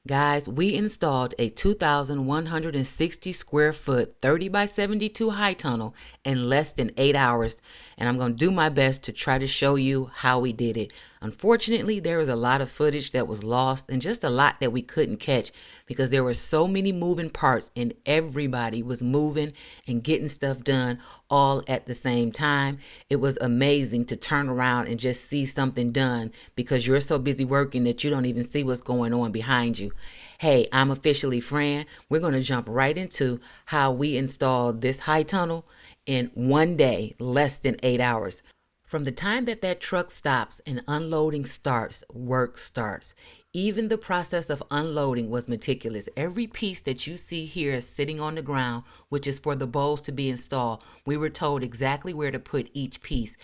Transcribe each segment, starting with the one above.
Guys, we installed a 2,160 square foot 30 by 72 high tunnel in less than 8 hours, and I'm going to do my best to try to show you how we did it. Unfortunately, there was a lot of footage that was lost and just a lot that we couldn't catch because there were so many moving parts and everybody was moving and getting stuff done all at the same time. It was amazing to turn around and just see something done because you're so busy working that you don't even see what's going on behind you. Hey, I'm officially Fran. We're going to jump right into how we installed this high tunnel in one day, less than 8 hours. From the time that truck stops and unloading starts, work starts. Even the process of unloading was meticulous. Every piece that you see here is sitting on the ground, which is for the bowls to be installed. We were told exactly where to put each piece.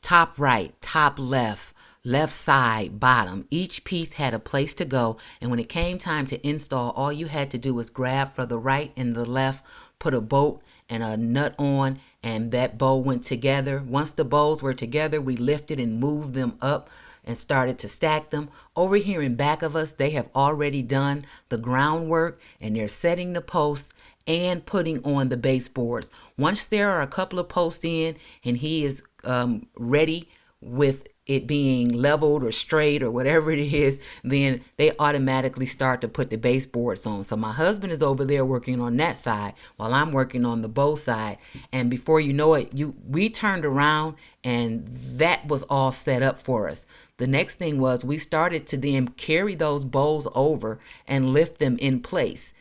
Top right, top left, left side, bottom. Each piece had a place to go, and when it came time to install, all you had to do was grab for the right and the left, put a bolt and a nut on, and that bowl went together. Once the bowls were together, we lifted and moved them up and started to stack them. Over here in back of us, they have already done the groundwork and they're setting the posts and putting on the baseboards. Once there are a couple of posts in and he is ready with it being leveled or straight or whatever it is, then they automatically start to put the baseboards on. So my husband is over there working on that side while I'm working on the bow side. And before you know it, we turned around and that was all set up for us. The next thing was we started to then carry those bowls over and lift them in place.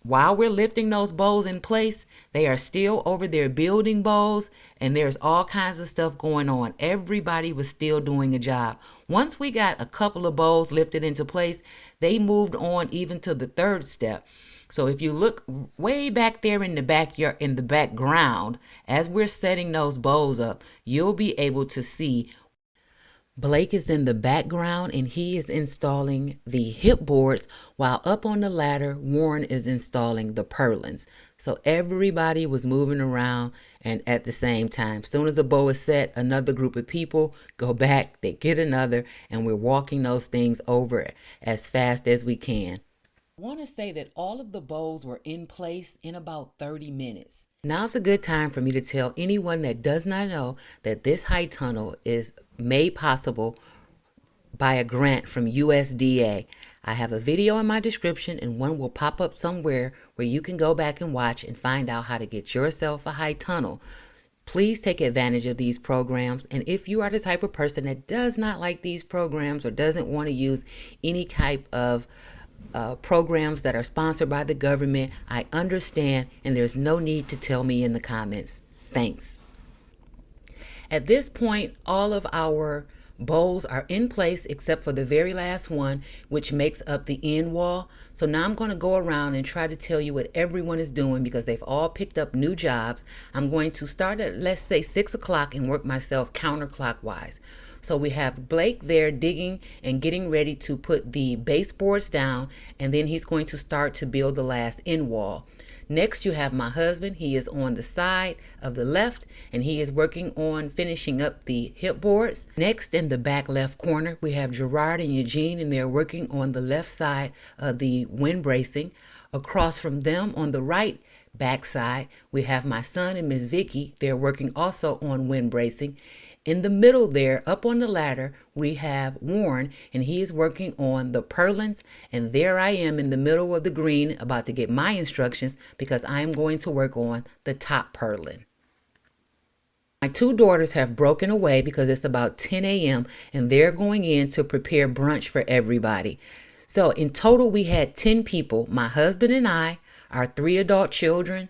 While we're lifting those bowls in place, they are still over there building bowls, and there's all kinds of stuff going on. Everybody was still doing a job. Once we got a couple of bowls lifted into place, they moved on even to the third step. So if you look way back there in the backyard, in the background, as we're setting those bowls up, you'll be able to see Blake is in the background and he is installing the hip boards while up on the ladder, Warren is installing the purlins. So everybody was moving around and at the same time. As soon as a bow is set, another group of people go back, they get another, and we're walking those things over as fast as we can. I want to say that all of the bows were in place in about 30 minutes. Now's a good time for me to tell anyone that does not know that this high tunnel is made possible by a grant from USDA. I have a video in my description and one will pop up somewhere where you can go back and watch and find out how to get yourself a high tunnel. Please take advantage of these programs, and if you are the type of person that does not like these programs or doesn't want to use any type of programs that are sponsored by the government, I understand, and there's no need to tell me in the comments. Thanks. At this point, all of our bowls are in place except for the very last one, which makes up the end wall. So now I'm going to go around and try to tell you what everyone is doing because they've all picked up new jobs. I'm going to start at, let's say, 6 o'clock and work myself counterclockwise. So we have Blake there digging and getting ready to put the baseboards down, and then he's going to start to build the last end wall. Next, you have my husband. He is on the side of the left, and he is working on finishing up the hip boards. Next, in the back left corner, we have Gerard and Eugene, and they're working on the left side of the wind bracing. Across from them on the right back side, we have my son and Miss Vicky. They're working also on wind bracing. In the middle there, up on the ladder, we have Warren, and he is working on the purlins. And there I am in the middle of the green about to get my instructions because I am going to work on the top purlin. My two daughters have broken away because it's about 10 a.m. and they're going in to prepare brunch for everybody. So in total, we had 10 people, my husband and I, our 3 adult children,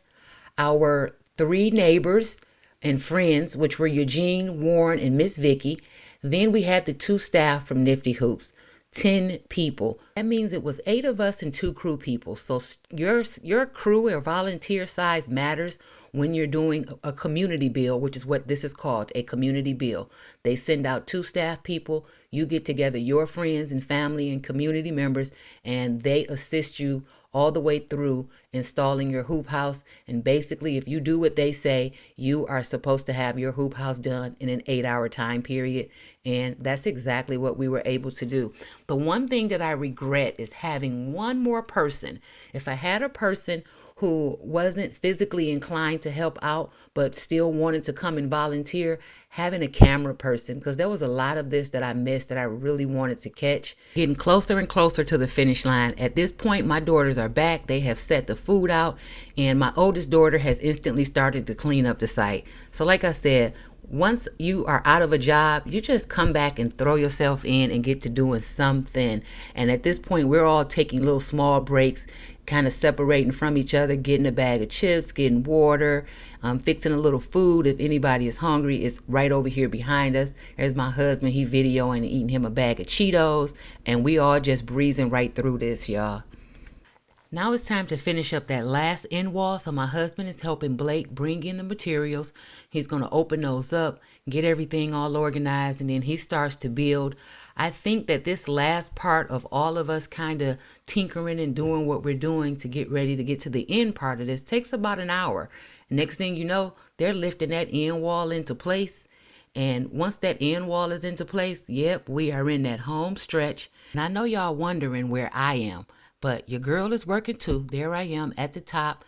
our 3 neighbors and friends, which were Eugene, Warren, and Miss Vicky. Then we had the 2 staff from Nifty Hoops, 10 people. That means it was 8 of us and 2 crew people. So your crew or volunteer size matters when you're doing a community bill, which is what this is called, a community bill. They send out 2 staff people. You get together your friends and family and community members, and they assist you all the way through installing your hoop house. And basically, if you do what they say, you are supposed to have your hoop house done in an 8-hour time period. And that's exactly what we were able to do. The one thing that I regret is having one more person. If I had a person who wasn't physically inclined to help out, but still wanted to come and volunteer, having a camera person, because there was a lot of this that I missed that I really wanted to catch. Getting closer and closer to the finish line. At this point, my daughters are back. They have set the food out, and my oldest daughter has instantly started to clean up the site. So like I said, once you are out of a job, you just come back and throw yourself in and get to doing something. And at this point, we're all taking little small breaks, kind of separating from each other, getting a bag of chips, getting water, fixing a little food. If anybody is hungry, it's right over here behind us. There's my husband. He videoing and eating him a bag of Cheetos. And we all just breezing right through this, y'all. Now it's time to finish up that last end wall. So my husband is helping Blake bring in the materials. He's going to open those up, get everything all organized, and then he starts to build. I think that this last part of all of us kind of tinkering and doing what we're doing to get ready to get to the end part of this takes about an hour. Next thing you know, they're lifting that end wall into place. And once that end wall is into place, yep, we are in that home stretch. And I know y'all wondering where I am. But your girl is working too. There I am at the top,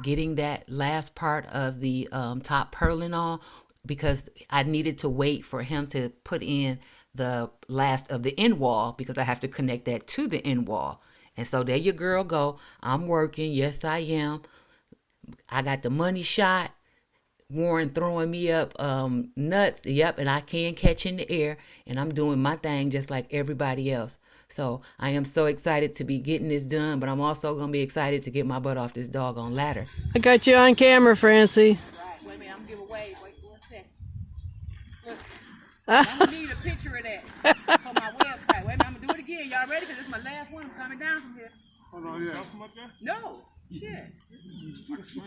getting that last part of the top purling on, because I needed to wait for him to put in the last of the end wall, because I have to connect that to the end wall. And so there your girl go. I'm working. Yes, I am. I got the money shot. Warren throwing me up nuts. Yep, and I can catch in the air, and I'm doing my thing just like everybody else. So I am so excited to be getting this done, but I'm also going to be excited to get my butt off this doggone ladder. I got you on camera, Francie. Right, wait a minute, I'm going to give away. Wait 1 second. Look, I'm going to need a picture of that for my website. Wait a minute, I'm going to do it again. Y'all ready? Because this is my last one. I'm coming down from here. Hold on, yeah. No. Shit.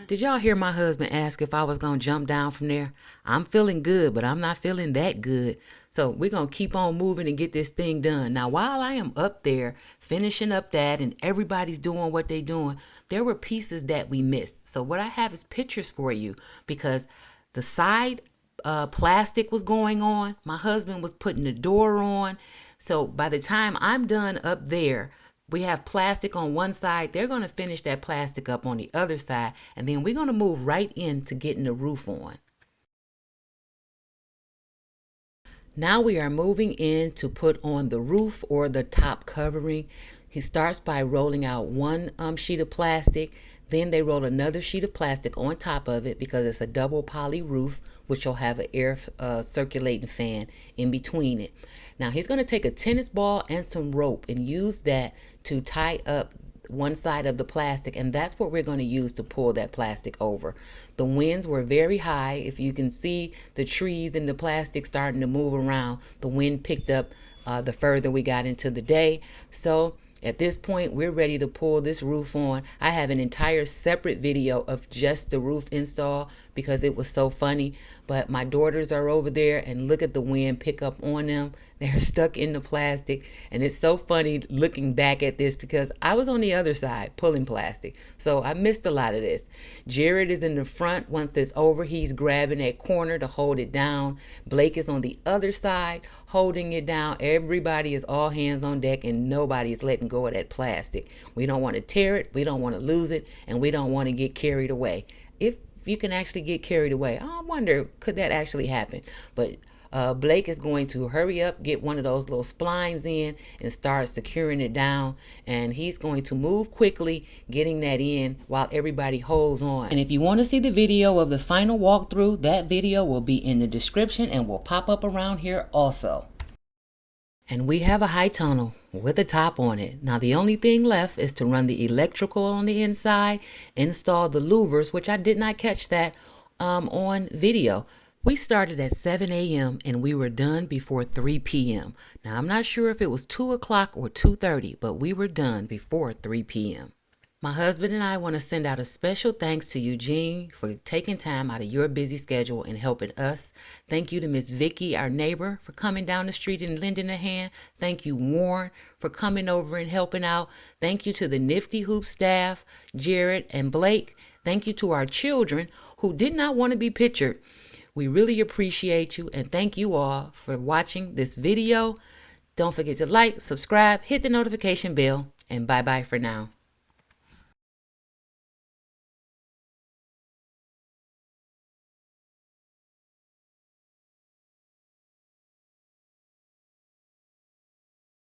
Did y'all hear my husband ask if I was going to jump down from there? I'm feeling good, but I'm not feeling that good. So we're going to keep on moving and get this thing done. Now, while I am up there finishing up that and everybody's doing what they're doing, there were pieces that we missed. So what I have is pictures for you, because the side plastic was going on. My husband was putting the door on. So by the time I'm done up there, we have plastic on one side. They're going to finish that plastic up on the other side. And then we're going to move right into getting the roof on. Now we are moving in to put on the roof or the top covering. He starts by rolling out one sheet of plastic. Then they roll another sheet of plastic on top of it, because it's a double poly roof, which will have an air circulating fan in between it. Now he's going to take a tennis ball and some rope and use that to tie up one side of the plastic, and that's what we're going to use to pull that plastic over. The winds were very high. If you can see the trees and the plastic starting to move around, the wind picked up the further we got into the day. So at this point, we're ready to pull this roof on. I have an entire separate video of just the roof install because it was so funny. But my daughters are over there, and look at the wind pick up on them. They're stuck in the plastic. And it's so funny looking back at this, because I was on the other side pulling plastic. So I missed a lot of this. Jared is in the front. Once it's over, he's grabbing that corner to hold it down. Blake is on the other side holding it down. Everybody is all hands on deck, and nobody is letting go of that plastic. We don't want to tear it. We don't want to lose it. And we don't want to get carried away. If you can actually get carried away, I wonder, could that actually happen? But Blake is going to hurry up, get one of those little splines in, and start securing it down. And he's going to move quickly, getting that in while everybody holds on. And if you want to see the video of the final walkthrough, that video will be in the description and will pop up around here also. And we have a high tunnel with a top on it. Now the only thing left is to run the electrical on the inside, install the louvers, which I did not catch that on video. We started at 7 a.m. and we were done before 3 p.m. Now I'm not sure if it was 2 o'clock or 2:30, but we were done before 3 p.m. My husband and I want to send out a special thanks to Eugene for taking time out of your busy schedule and helping us. Thank you to Miss Vicky, our neighbor, for coming down the street and lending a hand. Thank you, Warren, for coming over and helping out. Thank you to the Nifty Hoop staff, Jared and Blake. Thank you to our children who did not want to be pictured. We really appreciate you, and thank you all for watching this video. Don't forget to like, subscribe, hit the notification bell, and bye-bye for now.